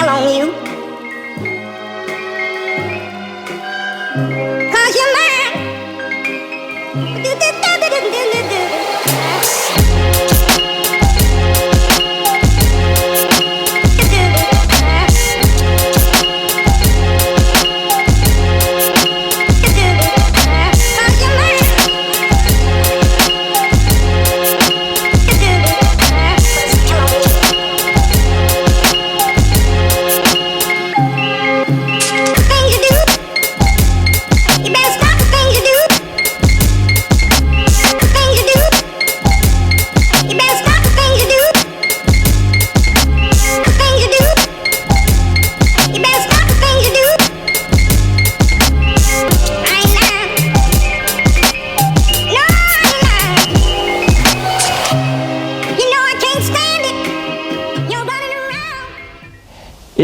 tell on you. 'Cause you're mine.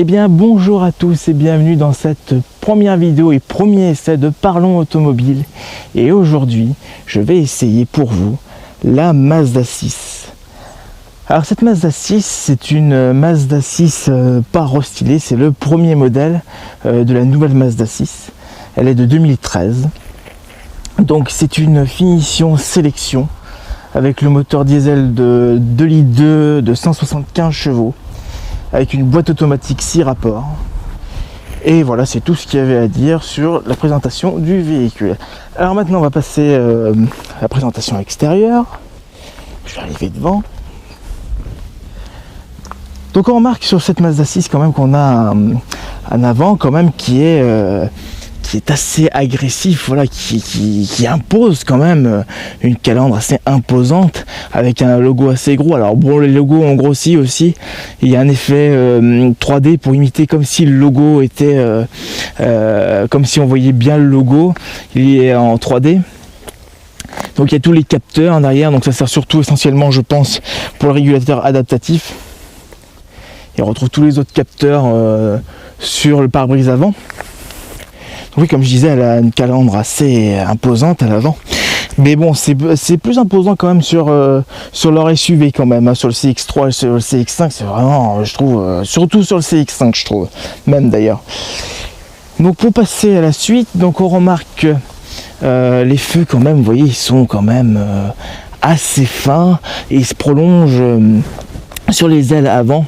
Eh bien bonjour à tous et bienvenue dans cette première vidéo et premier essai de Parlons Automobile. Et aujourd'hui je vais essayer pour vous la Mazda 6. Alors cette Mazda 6 c'est une Mazda 6 pas restylée, c'est le premier modèle de la nouvelle Mazda 6. Elle est de 2013. Donc c'est une finition sélection avec le moteur diesel de 2 litres 2 de 175 chevaux. Avec une boîte automatique 6 rapports. Et voilà, c'est tout ce qu'il y avait à dire sur la présentation du véhicule. Alors maintenant, on va passer à la présentation extérieure. Je vais arriver devant. Donc on remarque sur cette Mazda 6 quand même qu'on a un avant quand même qui est assez agressif, voilà, qui impose quand même une calandre assez imposante avec un logo assez gros. Alors bon, les logos ont grossi aussi, il y a un effet 3D pour imiter comme si le logo était comme si on voyait bien le logo, il est en 3D. Donc il y a tous les capteurs en arrière, donc ça sert surtout essentiellement je pense pour le régulateur adaptatif. Et on retrouve tous les autres capteurs sur le pare-brise avant. Oui, comme je disais, elle a une calandre assez imposante à l'avant. Mais bon, c'est plus imposant quand même sur leur SUV quand même, hein, sur le CX3 et sur le CX5, c'est vraiment, je trouve, surtout sur le CX5, je trouve, même d'ailleurs. Donc pour passer à la suite, donc on remarque que les feux quand même, vous voyez, ils sont quand même assez fins et ils se prolongent sur les ailes avant.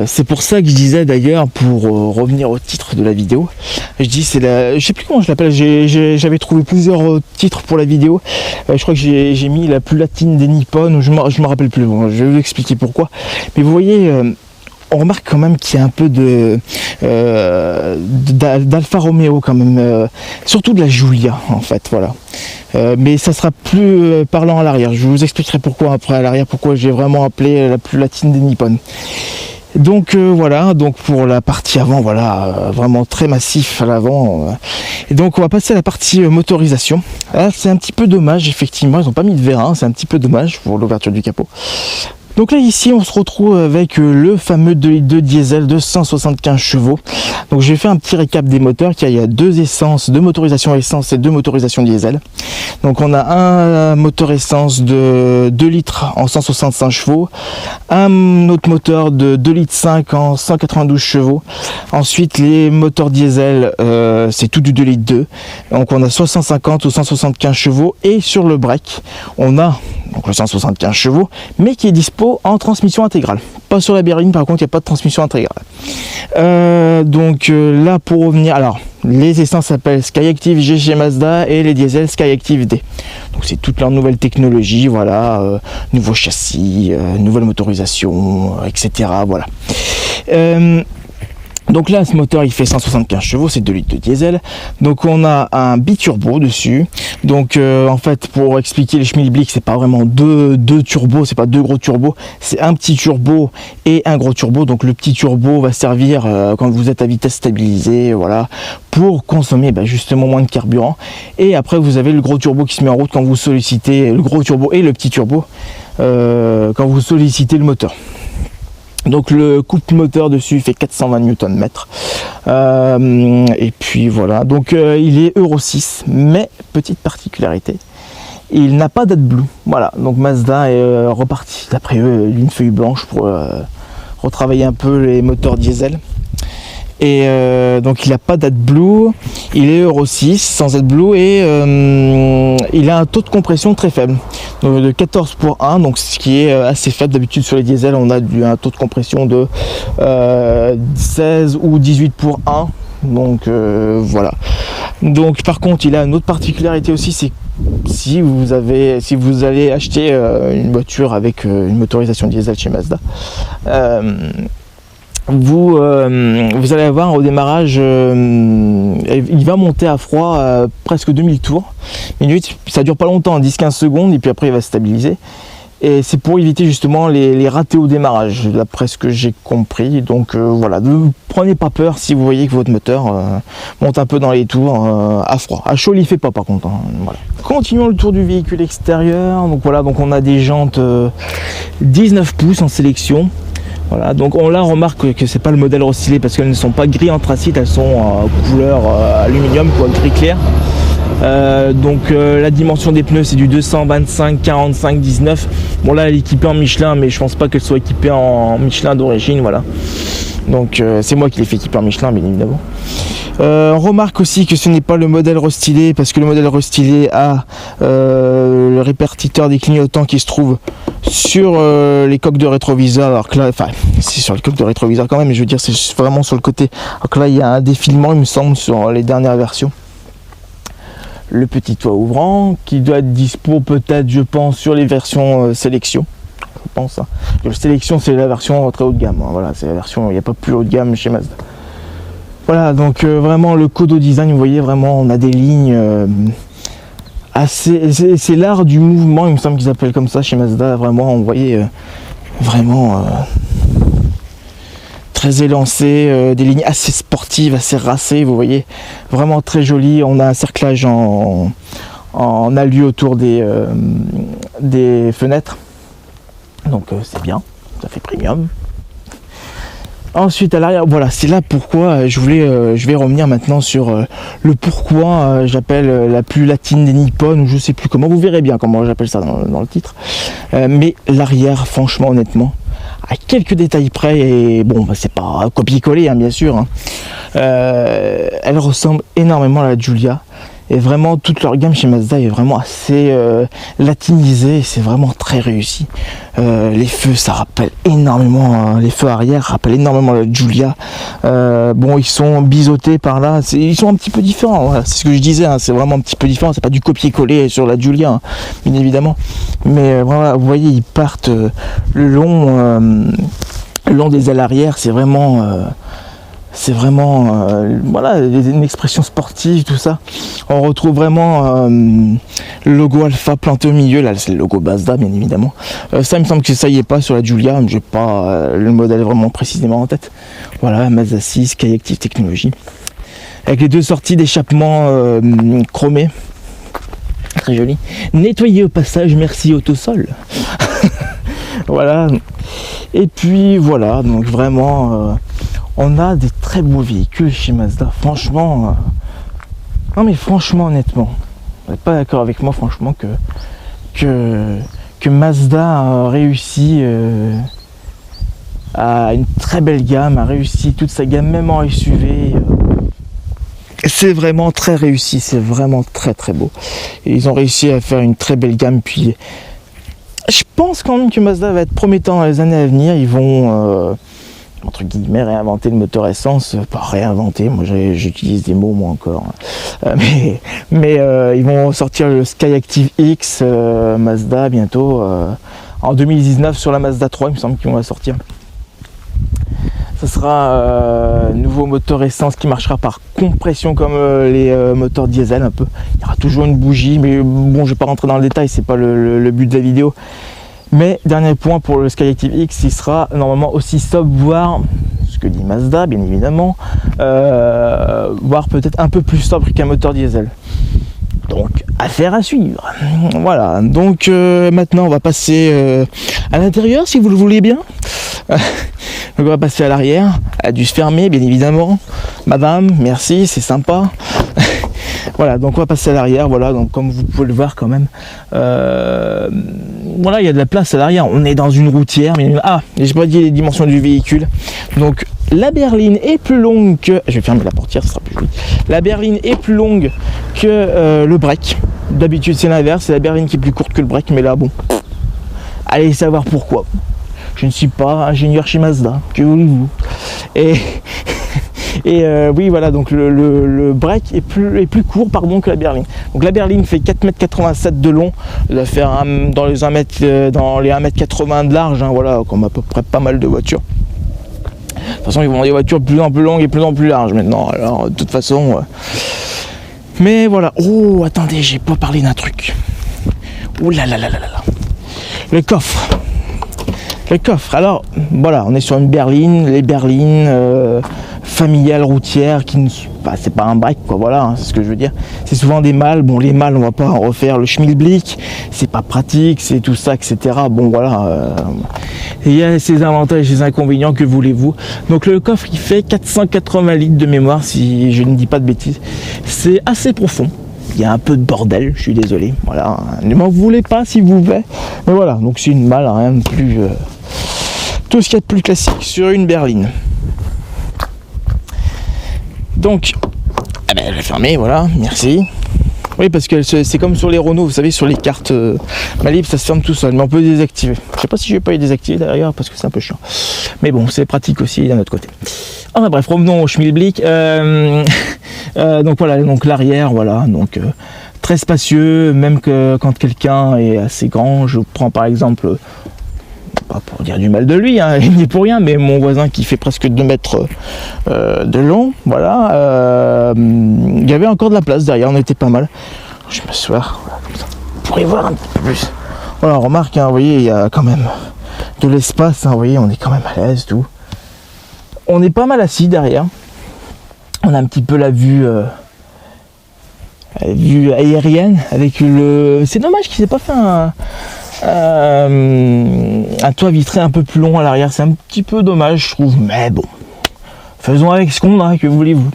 C'est pour ça que je disais d'ailleurs, pour revenir au titre de la vidéo, je dis c'est la, je sais plus comment je l'appelle, j'avais trouvé plusieurs titres pour la vidéo, je crois que j'ai mis la plus latine des Nippon, ou je me rappelle plus, bon, je vais vous expliquer pourquoi, mais vous voyez, on remarque quand même qu'il y a un peu d'Alfa Romeo quand même, surtout de la Giulia en fait, voilà. Mais ça sera plus parlant à l'arrière. Je vous expliquerai pourquoi après à l'arrière, pourquoi j'ai vraiment appelé la plus latine des Nippon. Donc voilà, donc pour la partie avant, voilà, vraiment très massif à l'avant. Et donc on va passer à la partie motorisation. Là c'est un petit peu dommage, effectivement, ils n'ont pas mis de vérin, c'est un petit peu dommage pour l'ouverture du capot. Donc là ici on se retrouve avec le fameux 2 litres 2 diesel de 175 chevaux. Donc j'ai fait un petit récap des moteurs, il y a deux essences, deux motorisations essence et deux motorisations diesel. Donc on a un moteur essence de 2 litres en 165 chevaux, un autre moteur de 2 litres 5 en 192 chevaux. Ensuite les moteurs diesel c'est tout du 2 litres 2. Donc on a 150 ou 175 chevaux et sur le break on a donc le 175 chevaux mais qui est dispo en transmission intégrale. Pas sur la berline par contre, il n'y a pas de transmission intégrale. Donc là pour revenir, alors les essences s'appellent Skyactiv G chez Mazda et les diesels Skyactiv D. Donc c'est toute leur nouvelle technologie, voilà, nouveau châssis, nouvelle motorisation, etc. Voilà. Donc là, ce moteur, il fait 175 chevaux, c'est 2 litres de diesel. Donc on a un biturbo dessus. Donc en fait, pour expliquer les Schmilblick, c'est pas vraiment deux turbos, c'est pas deux gros turbos, c'est un petit turbo et un gros turbo. Donc le petit turbo va servir quand vous êtes à vitesse stabilisée, voilà, pour consommer justement moins de carburant. Et après, vous avez le gros turbo qui se met en route quand vous sollicitez le gros turbo et le petit turbo quand vous sollicitez le moteur. Donc le couple moteur dessus fait 420 Nm. Et puis voilà, donc il est Euro 6, mais petite particularité, il n'a pas d'AdBlue. Voilà, donc Mazda est reparti d'après eux d'une feuille blanche pour retravailler un peu les moteurs diesel. Et donc il n'a pas d'AdBlue, il est Euro 6 sans AdBlue et il a un taux de compression très faible, donc de 14 pour 1, donc ce qui est assez faible. D'habitude sur les diesels on a un taux de compression de 16 ou 18 pour 1, donc voilà. Donc par contre il a une autre particularité aussi, c'est si vous allez acheter une voiture avec une motorisation diesel chez Mazda, vous allez avoir au démarrage, il va monter à froid presque 2000 tours minutes, ça dure pas longtemps, 10-15 secondes, et puis après il va se stabiliser. Et c'est pour éviter justement les ratés au démarrage, d'après ce que j'ai compris. Donc voilà, ne prenez pas peur si vous voyez que votre moteur monte un peu dans les tours à froid. À chaud, il ne fait pas par contre. Hein, voilà. Continuons le tour du véhicule extérieur. Donc voilà, donc on a des jantes 19 pouces en sélection. Voilà, donc on là remarque que c'est pas le modèle restylé parce qu'elles ne sont pas gris anthracite, elles sont couleur aluminium, quoi, gris clair. La dimension des pneus c'est du 225 45 19. Bon là elle est équipée en Michelin, mais je pense pas qu'elle soit équipée en Michelin d'origine, voilà. Donc c'est moi qui l'ai fait équiper en Michelin, bien évidemment. On remarque aussi que ce n'est pas le modèle restylé parce que le modèle restylé a le répartiteur des clignotants qui se trouve sur les coques de rétroviseur, alors que là, enfin c'est sur les coques de rétroviseur quand même, mais je veux dire c'est vraiment sur le côté. Alors que là il y a un défilement, il me semble, sur les dernières versions. Le petit toit ouvrant qui doit être dispo peut-être, je pense, sur les versions sélection. Je pense. Hein. Le sélection c'est la version très haut de gamme. Hein. Voilà, c'est la version, il n'y a pas plus haut de gamme chez Mazda. Voilà, donc vraiment le Kodo design, vous voyez vraiment, on a des lignes assez. C'est l'art du mouvement, il me semble qu'ils appellent comme ça chez Mazda. Vraiment, on voyait vraiment très élancé, des lignes assez sportives, assez racées, vous voyez, vraiment très joli. On a un cerclage en alu autour des fenêtres, donc c'est bien, ça fait premium. Ensuite à l'arrière, voilà, c'est là pourquoi je vais revenir maintenant sur le pourquoi j'appelle la plus latine des Nippon, ou je sais plus comment, vous verrez bien comment j'appelle ça dans le titre, mais l'arrière, franchement, honnêtement, à quelques détails près, et bon, bah, c'est pas copier-coller, hein, bien sûr, hein. Elle ressemble énormément à la Giulia, et vraiment toute leur gamme chez Mazda est vraiment assez latinisée, et c'est vraiment très réussi. Les feux, ça rappelle énormément, les feux arrière rappellent énormément la Giulia. Bon, ils sont biseautés par là, ils sont un petit peu différents, voilà, c'est ce que je disais, hein, c'est vraiment un petit peu différent, c'est pas du copier-coller sur la Giulia, hein, bien évidemment, mais voilà, vous voyez, ils partent le long des ailes arrière, c'est vraiment voilà, une expression sportive, tout ça. On retrouve vraiment le logo Alpha planté au milieu, là c'est le logo Mazda, bien évidemment. Ça, il me semble que ça y est pas sur la Giulia, j'ai pas le modèle vraiment précisément en tête. Voilà, Mazda 6 Skyactiv Technology, avec les deux sorties d'échappement chromées, très joli. Nettoyé au passage, merci Autosol. Voilà, et puis voilà, donc vraiment on a des très beaux véhicules chez Mazda, franchement. Non mais franchement, honnêtement, vous n'êtes pas d'accord avec moi, franchement, que Mazda a réussi à une très belle gamme, a réussi toute sa gamme, même en SUV. C'est vraiment très réussi, c'est vraiment très très beau. Et ils ont réussi à faire une très belle gamme, puis je pense quand même que Mazda va être promettant dans les années à venir. Ils vont entre guillemets réinventer le moteur essence, pas réinventer, moi j'utilise des mots moi encore, mais ils vont sortir le Skyactiv X Mazda bientôt en 2019 sur la Mazda 3, il me semble qu'ils vont la sortir. Ça sera un nouveau moteur essence qui marchera par compression comme les moteurs diesel un peu. Il y aura toujours une bougie, mais bon, je vais pas rentrer dans le détail, c'est pas le but de la vidéo. Mais dernier point pour le Skyactiv X, il sera normalement aussi sobre, voire, ce que dit Mazda bien évidemment, voire peut-être un peu plus sobre qu'un moteur diesel. Donc affaire à suivre. Voilà, donc maintenant on va passer à l'intérieur si vous le voulez bien. Donc on va passer à l'arrière, elle a dû se fermer bien évidemment. Madame, merci, c'est sympa. Voilà, donc on va passer à l'arrière, voilà, donc comme vous pouvez le voir quand même, voilà, il y a de la place à l'arrière, on est dans une routière, mais j'ai pas dit les dimensions du véhicule, donc la berline est plus longue que, je vais fermer la portière, ça sera plus joli, la berline est plus longue que le break, d'habitude c'est l'inverse, c'est la berline qui est plus courte que le break, mais là bon, allez savoir pourquoi, je ne suis pas ingénieur chez Mazda, que voulez-vous, et oui, voilà, donc le break est plus court que la berline. Donc la berline fait 4,87 m de long, elle va faire dans les 1,80 m de large, hein, voilà, comme à peu près pas mal de voitures. De toute façon, ils vont des voitures de plus en plus longues et de plus en plus larges maintenant, alors de toute façon... Mais voilà, oh, attendez, j'ai pas parlé d'un truc. Ouh là là là là là. Le coffre. Le coffre, alors voilà, on est sur une berline, les berlines familiales routières qui ne sont pas, c'est pas un break quoi, voilà, hein, c'est ce que je veux dire. C'est souvent des mâles, bon les mâles on va pas en refaire le schmilblick, c'est pas pratique, c'est tout ça, etc. Bon voilà, il y a ses avantages et ses inconvénients, que voulez-vous. Donc le coffre il fait 480 litres de mémoire si je ne dis pas de bêtises, c'est assez profond. Il y a un peu de bordel, je suis désolé, voilà, ne m'en voulez pas s'il vous plaît, mais voilà, donc c'est une malle, rien de plus, tout ce qu'il y a de plus classique sur une berline. Donc, je vais fermer, voilà, merci. Oui, parce que c'est comme sur les Renault, vous savez, sur les cartes Malib, ça se ferme tout seul, mais on peut désactiver. Je sais pas si je vais pas les désactiver d'ailleurs, parce que c'est un peu chiant. Mais bon, c'est pratique aussi d'un autre côté. Enfin bref, revenons au schmilblick. Donc voilà, donc l'arrière, voilà, donc très spacieux, même que quand quelqu'un est assez grand. Je prends par exemple, pas pour dire du mal de lui, hein, il n'y est pour rien, mais mon voisin qui fait presque 2 mètres de long, voilà, il y avait encore de la place derrière, on était pas mal. Je m'assois, voilà, comme ça, vous pourrez voir un petit peu plus. Voilà, remarque, hein, vous voyez, il y a quand même de l'espace, hein, vous voyez, on est quand même à l'aise, tout. On est pas mal assis derrière. On a un petit peu la vue aérienne avec le. C'est dommage qu'il s'est pas fait un toit vitré un peu plus long à l'arrière. C'est un petit peu dommage, je trouve. Mais bon, faisons avec ce qu'on a. Que voulez-vous.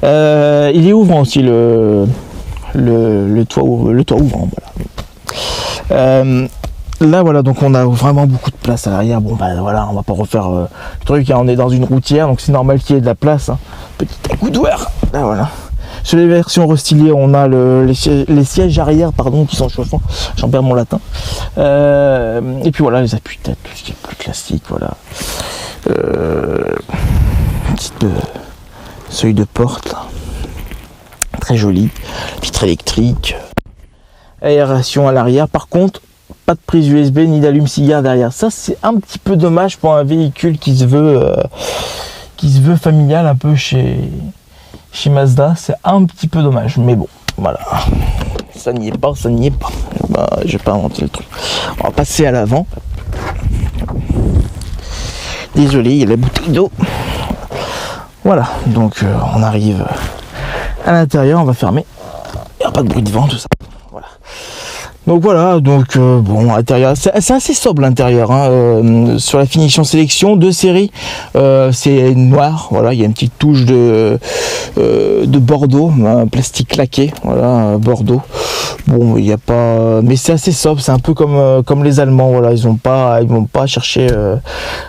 Il est ouvrant aussi le toit ouvrant. Voilà. Là voilà, donc on a vraiment beaucoup de place à l'arrière. Bon voilà, on va pas refaire le truc, hein. On est dans une routière, donc c'est normal qu'il y ait de la place, hein. Petit accoudoir, là voilà. Sur les versions restylées, on a les sièges arrière qui sont chauffants, j'en perds mon latin. Et puis voilà, les appuis-têtes, tout ce qui est plus classique, voilà. Petite seuil de porte, là. Très joli, vitre électrique, aération à l'arrière. Par contre, pas de prise USB ni d'allume-cigare derrière. Ça, c'est un petit peu dommage pour un véhicule qui se veut familial un peu chez Mazda. C'est un petit peu dommage, mais bon, voilà. Ça n'y est pas. Je vais pas inventer le truc. On va passer à l'avant. Désolé, il y a la bouteille d'eau. Voilà, donc on arrive à l'intérieur, on va fermer. Il n'y a pas de bruit de vent, tout ça. Voilà. Donc voilà, bon, l'intérieur, c'est assez sobre l'intérieur, hein, sur la finition sélection de série, c'est noir, voilà, il y a une petite touche de bordeaux, un plastique laqué, voilà, bordeaux. Bon, il n'y a pas, mais c'est assez sobre, c'est un peu comme les Allemands, voilà, ils vont pas chercher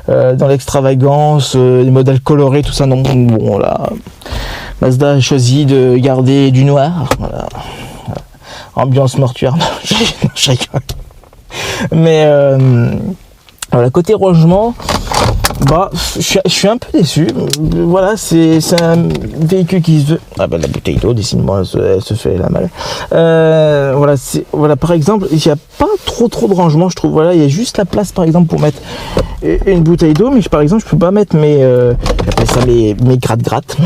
dans l'extravagance, les modèles colorés, tout ça, non, bon, voilà, Mazda a choisi de garder du noir, voilà. Ambiance mortuaire, je rigole. Mais voilà, côté rangement, je suis un peu déçu. Voilà, c'est un véhicule qui se veut. La bouteille d'eau, décide-moi, elle se fait la malle. Voilà, par exemple, il n'y a pas trop de rangement, je trouve. Voilà, il y a juste la place, par exemple, pour mettre une bouteille d'eau, mais par exemple, je peux pas mettre j'appelle ça mes gratte-gratte.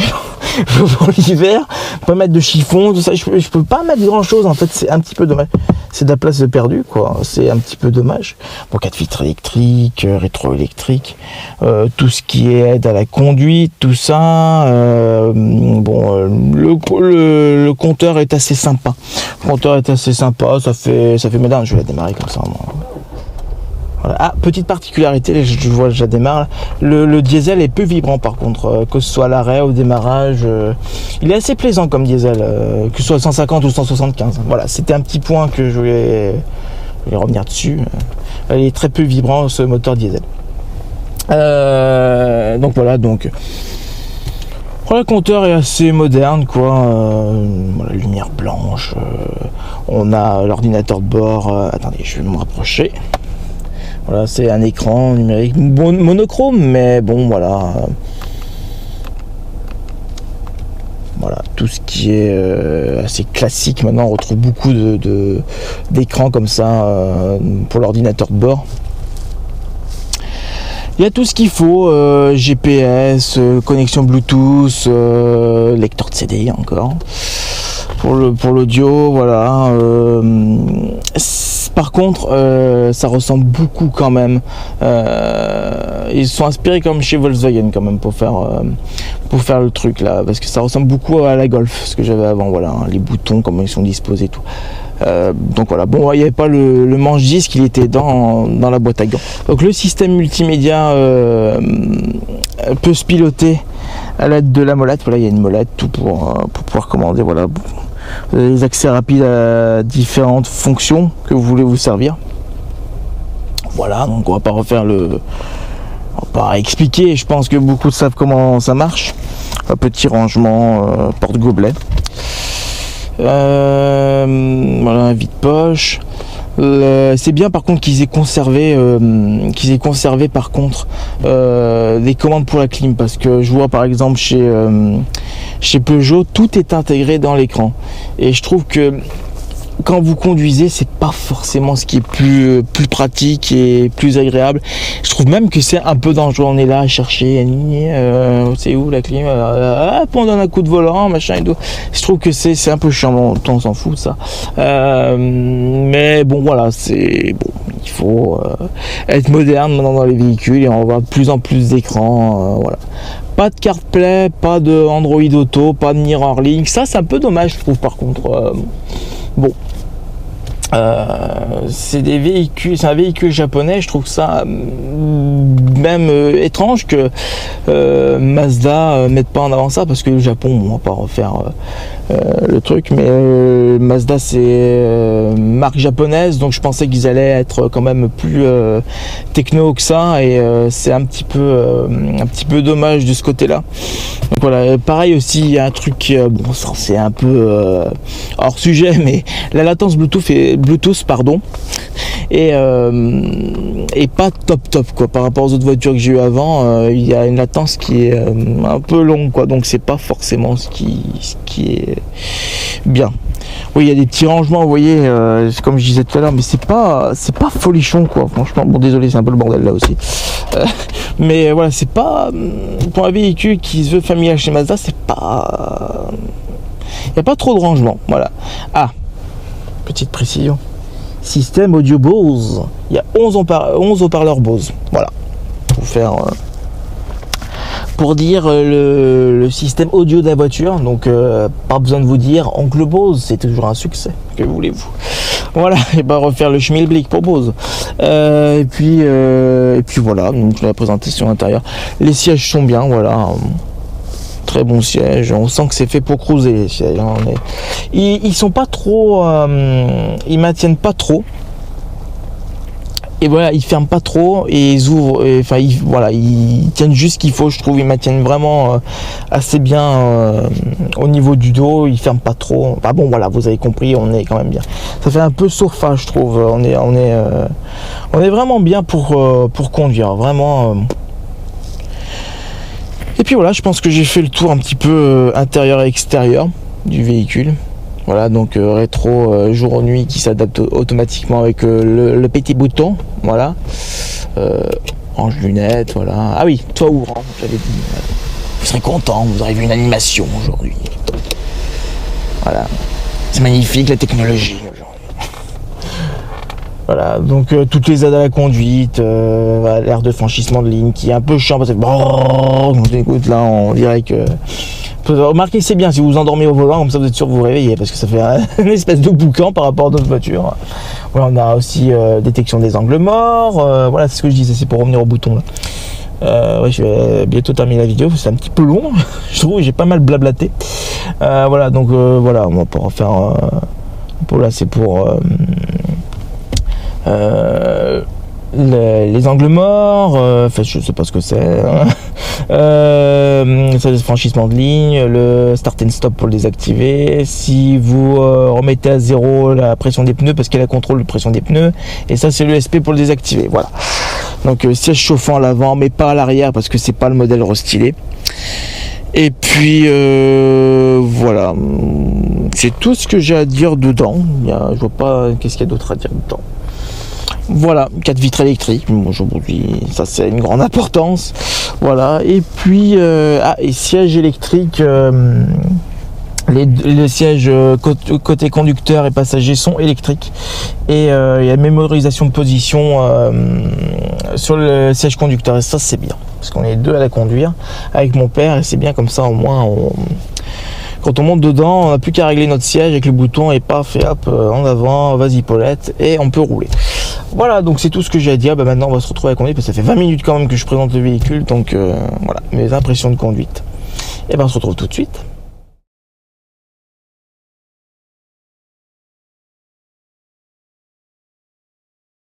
Pour l'hiver, pas mettre de chiffon, tout ça, je peux pas mettre grand chose en fait, c'est un petit peu dommage. C'est de la place de perdu quoi, c'est un petit peu dommage. Bon, 4 vitres électriques, rétroélectriques, tout ce qui est aide à la conduite, tout ça. Le compteur est assez sympa. Ça fait moderne, je vais la démarrer comme ça. Voilà. Ah, petite particularité, je vois déjà démarre. Le diesel est peu vibrant par contre, que ce soit à l'arrêt, au démarrage. Il est assez plaisant comme diesel, que ce soit 150 ou 175. Voilà, c'était un petit point que je voulais revenir dessus. Il est très peu vibrant ce moteur diesel. Donc voilà, donc le compteur est assez moderne, quoi. Voilà, lumière blanche. On a l'ordinateur de bord. Attendez, je vais me rapprocher. Voilà, c'est un écran numérique monochrome, mais bon, voilà. Voilà, tout ce qui est assez classique. Maintenant, on retrouve beaucoup d'écrans comme ça pour l'ordinateur de bord. Il y a tout ce qu'il faut, GPS, connexion Bluetooth, lecteur de CD encore. Pour l'audio, voilà. Par contre, ça ressemble beaucoup quand même. Ils sont inspirés comme chez Volkswagen quand même pour faire le truc là, parce que ça ressemble beaucoup à la Golf, ce que j'avais avant. Voilà, hein, les boutons, comment ils sont disposés, et tout. Donc voilà, bon, il n'y avait pas le manche disque, il était dans la boîte à gants. Donc le système multimédia peut se piloter à l'aide de la molette. Voilà, il y a une molette, tout pour pouvoir commander. Voilà, vous avez les accès rapides à différentes fonctions que vous voulez vous servir. Voilà, donc on va pas refaire on va pas expliquer, je pense que beaucoup savent comment ça marche. Un petit rangement, porte-gobelet. Voilà, un vide-poche. C'est bien par contre qu'ils aient conservé par contre des commandes pour la clim, parce que je vois par exemple chez Peugeot, tout est intégré dans l'écran, et je trouve que quand vous conduisez, c'est pas forcément ce qui est plus pratique et plus agréable. Je trouve même que c'est un peu dangereux. On est là à chercher, c'est où la clim, on donne un coup de volant, machin et tout. Je trouve que c'est un peu chiant. On s'en fout de ça. Mais bon, voilà, il faut être moderne maintenant dans les véhicules, et on voit de plus en plus d'écrans. Voilà. Pas de CarPlay, pas de Android Auto, pas de Mirrorlink. Ça, c'est un peu dommage, je trouve, par contre. Bon, c'est un véhicule japonais. Je trouve ça même étrange que Mazda mette pas en avant ça, parce que le Japon, on va pas refaire le truc, mais Mazda c'est marque japonaise, donc je pensais qu'ils allaient être quand même plus techno que ça, et c'est un petit peu dommage de ce côté-là. Donc voilà, pareil aussi, il y a un truc, bon, ça c'est un peu hors sujet, mais la latence Bluetooth et pas top quoi, par rapport aux autres voitures que j'ai eu avant. Il y a une latence qui est un peu longue, quoi, donc c'est pas forcément ce qui est bien. Oui, il y a des petits rangements, vous voyez, comme je disais tout à l'heure, mais c'est pas folichon, quoi, franchement. Bon, désolé, c'est un peu le bordel là aussi, mais voilà, c'est pas pour un véhicule qui se veut familial chez Mazda, c'est pas, il n'y a pas trop de rangement. Voilà. Ah, petite précision, système audio Bose, il y a 11 haut-parleurs Bose. Voilà, pour dire le système audio de la voiture. Donc pas besoin de vous dire oncle Bose, c'est toujours un succès, que voulez-vous. Voilà, et ben refaire le schmilblick pour Bose. Et puis voilà, donc la présentation intérieure. Les sièges sont bien, voilà. Très bon siège, on sent que c'est fait pour cruiser les sièges. Ils sont pas trop, ils maintiennent pas trop. Et voilà, ils ferment pas trop et ils ouvrent. Enfin, ils tiennent juste ce qu'il faut, je trouve. Ils maintiennent vraiment assez bien au niveau du dos. Ils ferment pas trop. Enfin bon, voilà, vous avez compris, on est quand même bien. Ça fait un peu sofa, je trouve. On est vraiment bien pour conduire, vraiment. Et puis voilà, je pense que j'ai fait le tour un petit peu intérieur et extérieur du véhicule. Voilà, donc rétro jour-nuit qui s'adapte automatiquement avec le petit bouton. Voilà. Range lunettes, voilà. Ah oui, toit ouvrant, j'avais dit. Vous serez content, vous aurez vu une animation aujourd'hui. Voilà. C'est magnifique la technologie aujourd'hui. Voilà, donc toutes les aides à la conduite, voilà, l'air de franchissement de ligne qui est un peu chiant parce que quand on écoute là, on dirait que Remarquez, c'est bien si vous vous endormez au volant, comme ça vous êtes sûr que vous vous réveillez, parce que ça fait une espèce de boucan par rapport à d'autres voitures. Voilà, on a aussi détection des angles morts. Voilà, c'est ce que je disais, c'est pour revenir au bouton là. Ouais, je vais bientôt terminer la vidéo, c'est un petit peu long, je trouve, j'ai pas mal blablaté. Voilà, donc voilà, on va pas refaire. Pour là, c'est pour les angles morts, enfin je sais pas ce que c'est, hein. Ça, le franchissement de ligne, le start and stop pour le désactiver, si vous remettez à zéro la pression des pneus parce qu'elle a contrôle de pression des pneus, et ça c'est l'ESP pour le désactiver. Voilà, donc siège chauffant à l'avant mais pas à l'arrière parce que c'est pas le modèle restylé. Et puis voilà, c'est tout ce que j'ai à dire dedans. Je vois pas qu'est-ce qu'il y a d'autre à dire dedans. Voilà, 4 vitres électriques, bon, ça c'est une grande importance. Voilà, et puis et siège électrique, les sièges côté conducteur et passager sont électriques, et il y a une mémorisation de position sur le siège conducteur, et ça c'est bien parce qu'on est deux à la conduire avec mon père, et c'est bien comme ça, au moins quand on monte dedans, on n'a plus qu'à régler notre siège avec le bouton et paf, et hop, en avant, vas-y Paulette, et on peut rouler. Voilà, donc c'est tout ce que j'ai à dire. Maintenant on va se retrouver à conduire parce que ça fait 20 minutes quand même que je présente le véhicule, donc voilà, mes impressions de conduite. Et on se retrouve tout de suite.